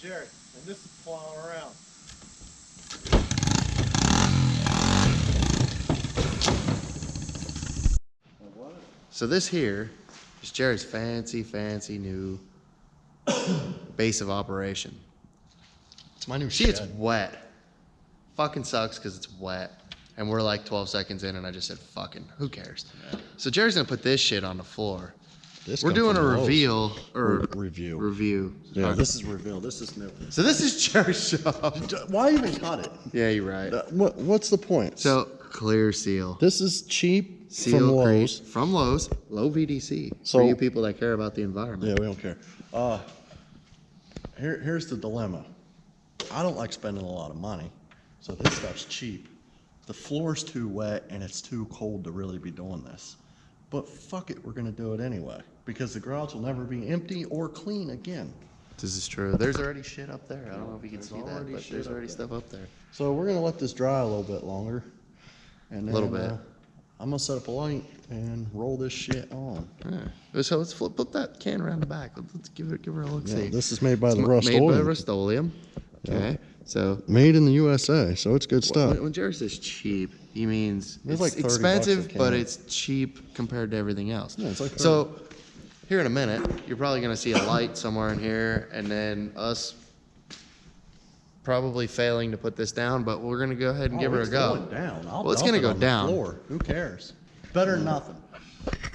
Jerry, and this is Plowin Around. So this here is Jerry's fancy new base of operation. It's my new See, shed. it's wet. Fucking sucks because it's wet. And we're like 12 seconds in and I just said fucking, who cares? Yeah. So Jerry's gonna put this shit on the floor. We're doing a reveal or review. Yeah, this is reveal. This is new. So this is Jerry's shop. Why even cut it? Yeah, you're right. What's the point? So clear seal. This is cheap Seal from Krete Lowe's. From Lowe's, low VDC. So, for you people that care about the environment. Yeah, we don't care. Here's the dilemma. I don't like spending a lot of money, so this stuff's cheap. The floor's too wet and it's too cold to really be doing this. But fuck it, we're gonna do it anyway because the garage will never be empty or clean again. This is true. There's already shit up there. I don't know if you can see that, but there's already stuff up there. So we're gonna let this dry a little bit longer. And then, a little bit. I'm gonna set up a light and roll this shit on. Yeah. So let's flip that can around the back. Let's give her a look. Yeah, see. this is made by the Made Rust-Oleum. by Rust-Oleum. Okay. Yeah. So made in the USA, so it's good stuff. when Jerry says cheap, he means It's it's like 30 expensive, bucks a but can. it's cheap compared to everything else. Yeah, it's like 30. So here in a minute, you're probably gonna see a light somewhere in here, and then us probably failing to put this down, but we're gonna go ahead and give her a go. Going down. Well, it's gonna go on the down. floor. Who cares? Better than nothing.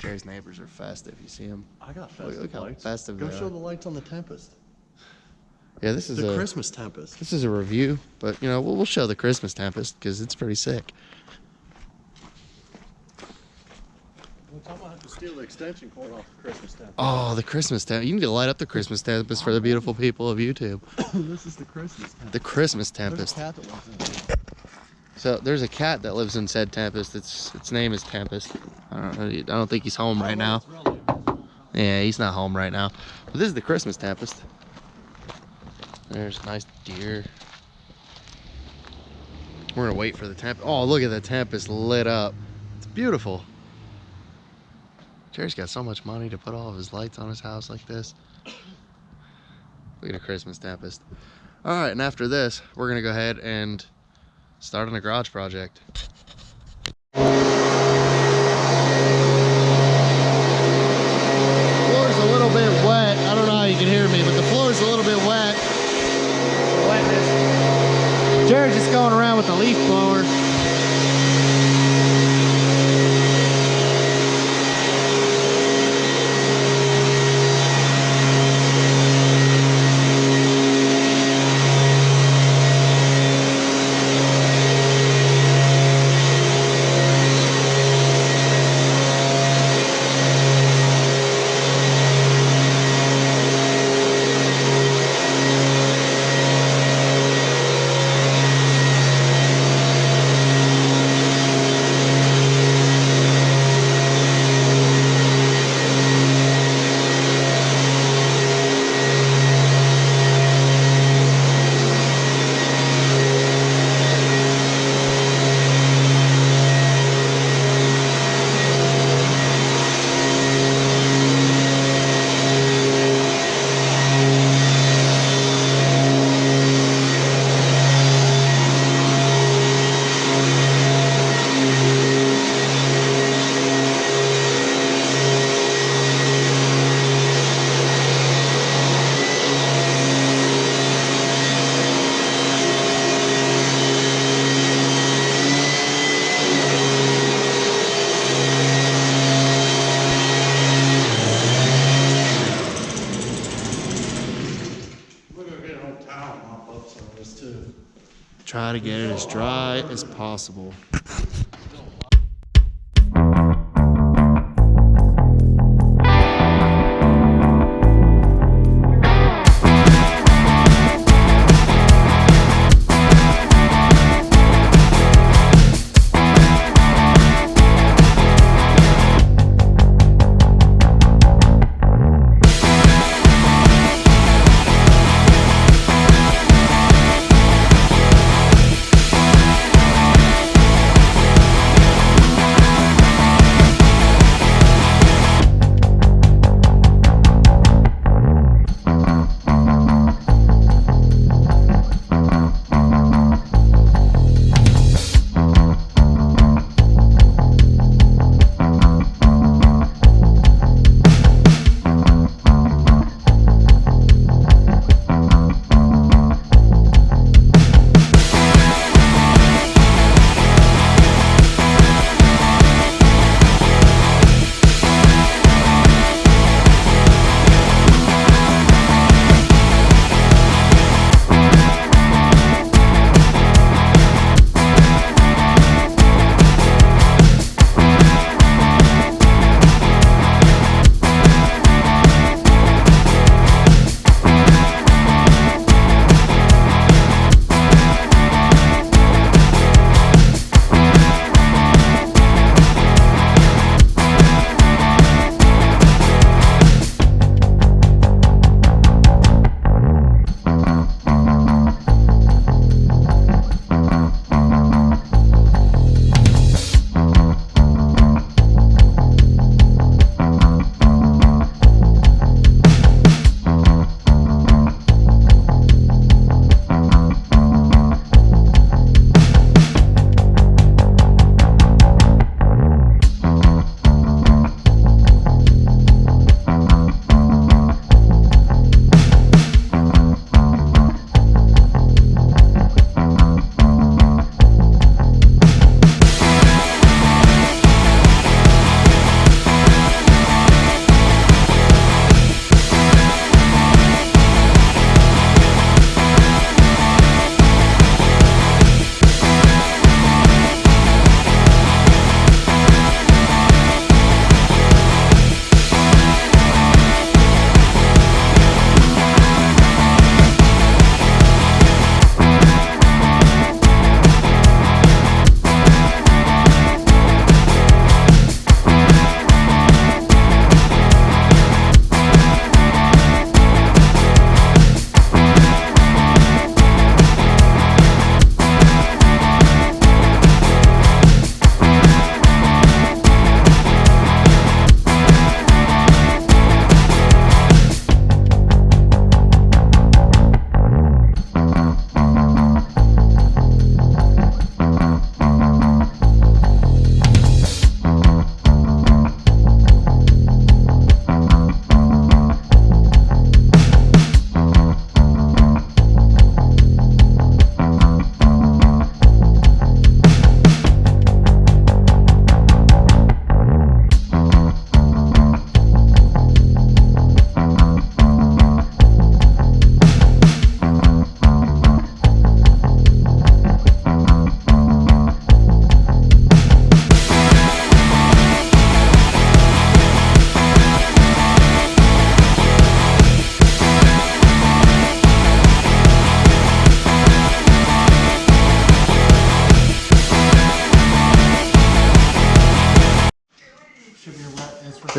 Jerry's neighbors are festive. You see them? I got festive Look how lights. festive Go they show are. the lights on the Tempest. Yeah, this is The a Christmas Tempest. This is a review, but you know we'll show the Christmas Tempest because it's pretty sick. I'm gonna have to steal the extension cord off the Christmas Tempest. Oh, the Christmas Tempest! You need to light up the Christmas Tempest for the beautiful people of YouTube. This is the Christmas Tempest. The Christmas There's a Tempest. cat that lives in here. So there's a cat that lives in said Tempest. Its name is Tempest. I don't think he's home right now. Yeah, he's not home right now. But this is the Christmas Tempest. There's a nice deer. We're gonna wait for the Tempest. Oh, look at the Tempest lit up. It's beautiful. Jerry's got so much money to put all of his lights on his house like this. Look at a Christmas Tempest. All right, and after this, we're gonna go ahead and start on a garage project. Floor's a little bit wet. I don't know how you can hear me, but the floor's a little bit wet. Wetness. Jared's just going around with the leaf blower. Try to get it as dry as possible.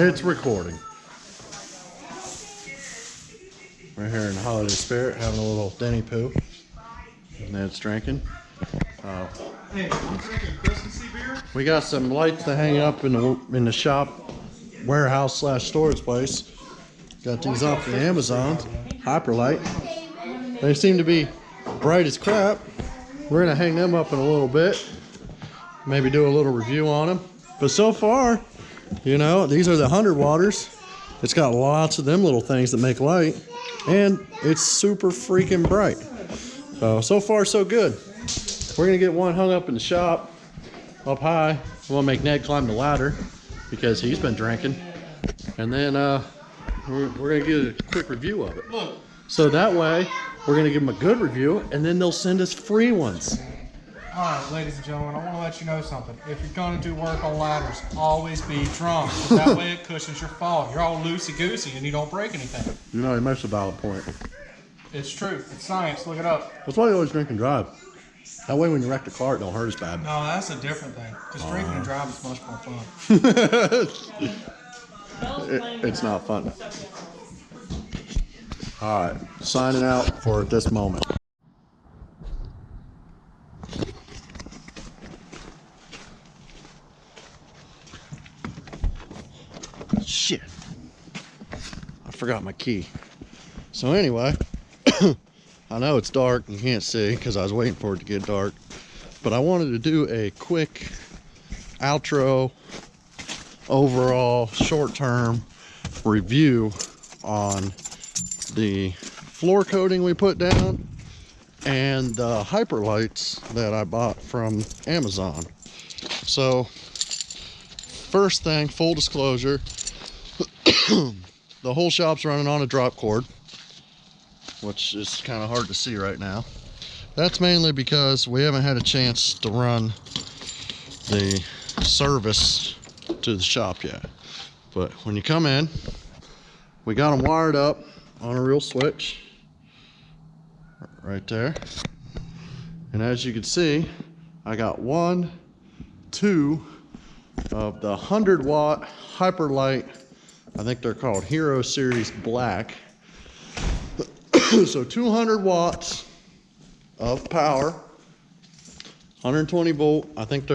It's recording. We're here in the holiday spirit, having a little Denny poo. Ned's drinking. Hey, I'm drinking Christmassy beer. We got some lights to hang up in the shop, warehouse / storage place. Got these off the Amazon, Hyperlite. They seem to be bright as crap. We're gonna hang them up in a little bit. Maybe do a little review on them. But so far, you know, these are the 100 watters. It's got lots of them little things that make light, and it's super freaking bright. So far so good. We're gonna get one hung up in the shop, up high. We'll make Ned climb the ladder because he's been drinking, and then we're gonna get a quick review of it. So that way, we're gonna give them a good review, and then they'll send us free ones. All right, ladies and gentlemen, I want to let you know something. If you're going to do work on ladders, always be drunk. That way it cushions your fall. You're all loosey-goosey and you don't break anything. You know, he makes a valid point. It's true. It's science. Look it up. That's why you always drink and drive. That way when you wreck the car, it don't hurt as bad. No, that's a different thing. Because drinking and driving is much more fun. It's not fun. All right, signing out for this moment. Shit, I forgot my key. So anyway, I know it's dark, you can't see because I was waiting for it to get dark, but I wanted to do a quick outro, overall short-term review on the floor coating we put down and the Hyperlights that I bought from Amazon. So first thing, full disclosure, the whole shop's running on a drop cord, which is kind of hard to see right now. That's mainly because we haven't had a chance to run the service to the shop yet. But when you come in, we got them wired up on a real switch right there. And as you can see, I got 1, 2 of the 100 watt Hyperlite, I think they're called Hero Series Black. So 200 watts of power, 120 volt. I think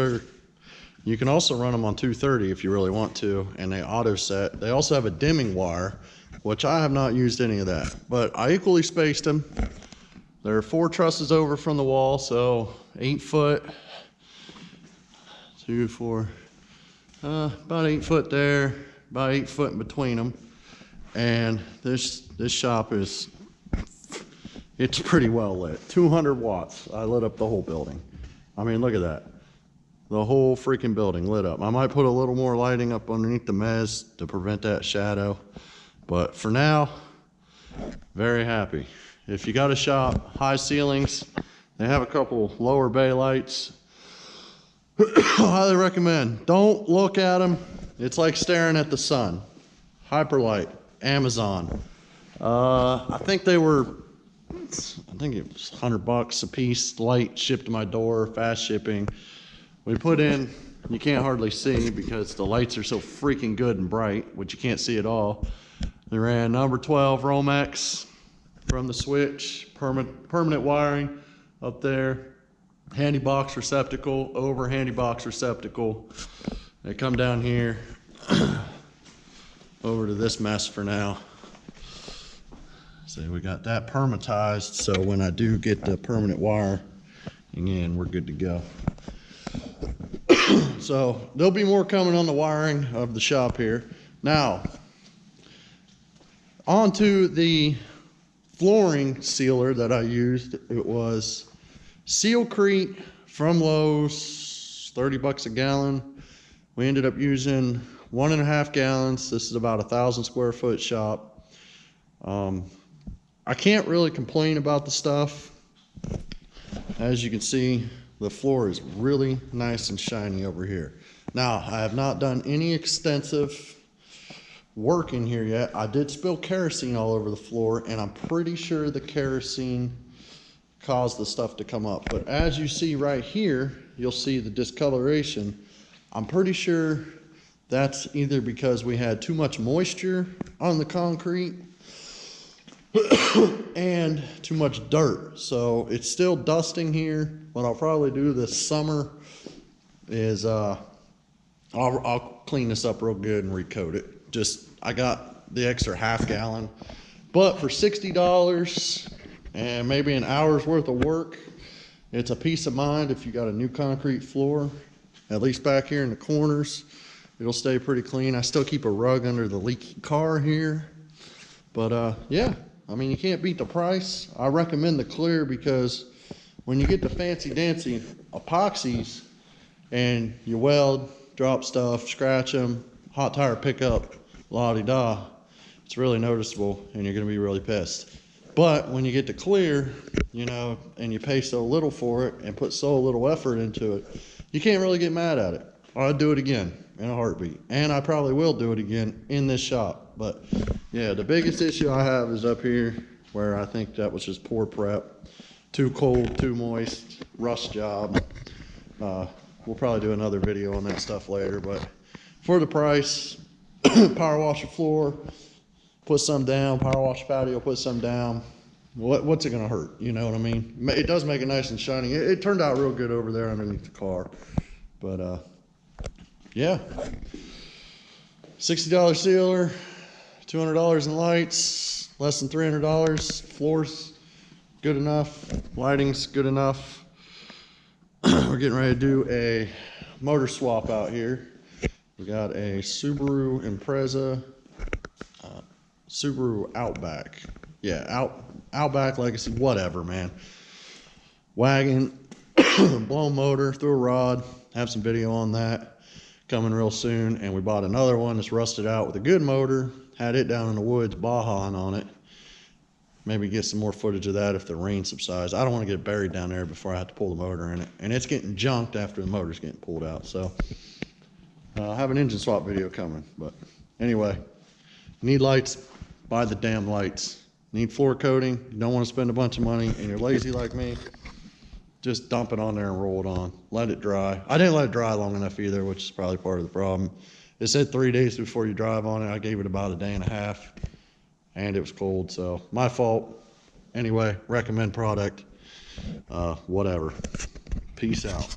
you can also run them on 230 if you really want to, and they auto set. They also have a dimming wire, which I have not used any of that, but I equally spaced them. There are 4 trusses over from the wall, so 8 foot, 2, 4, about 8 foot there, about 8 foot in between them. And this shop it's pretty well lit. 200 watts. I lit up the whole building. I mean, look at that. The whole freaking building lit up. I might put a little more lighting up underneath the mez to prevent that shadow. But for now, very happy. If you got a shop, high ceilings, they have a couple lower bay lights. Highly recommend. Don't look at them. It's like staring at the sun. Hyperlite, Amazon. I think it was $100 a piece. Light shipped to my door, fast shipping. We put in, you can't hardly see because the lights are so freaking good and bright, which you can't see at all. They ran number 12 Romex from the switch, permanent wiring up there, handy box receptacle, over handy box receptacle. They come down here, over to this mess for now. So we got that permatized, so when I do get the permanent wire, again, we're good to go. So there'll be more coming on the wiring of the shop here. Now, onto the flooring sealer that I used. It was Seal Krete from Lowe's, 30 bucks a gallon. We ended up using 1.5 gallons. This is about 1,000 square foot shop. I can't really complain about the stuff. As you can see, the floor is really nice and shiny over here. Now, I have not done any extensive work in here yet. I did spill kerosene all over the floor, and I'm pretty sure the kerosene caused the stuff to come up. But as you see right here, you'll see the discoloration. I'm pretty sure That's either because we had too much moisture on the concrete and too much dirt. So it's still dusting here. What I'll probably do this summer is I'll clean this up real good and recoat it. Just, I got the extra half gallon, but for $60 and maybe an hour's worth of work, it's a peace of mind if you got a new concrete floor, at least back here in the corners. It'll stay pretty clean. I still keep a rug under the leaky car here, but yeah, I mean, you can't beat the price. I recommend the clear because when you get the fancy dancy epoxies and you weld, drop stuff, scratch them, hot tire pickup, la-di-da, it's really noticeable and you're gonna be really pissed. But when you get the clear, you know, and you pay so little for it and put so little effort into it, you can't really get mad at it. I'd do it again in a heartbeat. And I probably will do it again in this shop. But yeah, the biggest issue I have is up here where I think that was just poor prep. Too cold, too moist, rust job. We'll probably do another video on that stuff later, but for the price, power wash the floor, put some down, power wash patio, put some down. What's it gonna hurt? You know what I mean? It does make it nice and shiny. It turned out real good over there underneath the car. But yeah, $60 sealer, $200 in lights, less than $300. Floors, good enough. Lighting's good enough. We're getting ready to do a motor swap out here. We got a Subaru Impreza, Subaru Outback. Yeah, Outback Legacy, whatever, man. Wagon, blown motor through a rod. Have some video on that coming real soon. And we bought another one that's rusted out with a good motor. Had it down in the woods, Bajaing on it. Maybe get some more footage of that if the rain subsides. I don't want to get buried down there before I have to pull the motor in it. And it's getting junked after the motor's getting pulled out. So I have an engine swap video coming. But anyway, need lights, buy the damn lights. Need floor coating, you don't want to spend a bunch of money and you're lazy like me, just dump it on there and roll it on. Let it dry. I didn't let it dry long enough either, which is probably part of the problem. It said 3 days before you drive on it. I gave it about a day and a half and it was cold, so my fault. Anyway, recommend product, whatever. Peace out.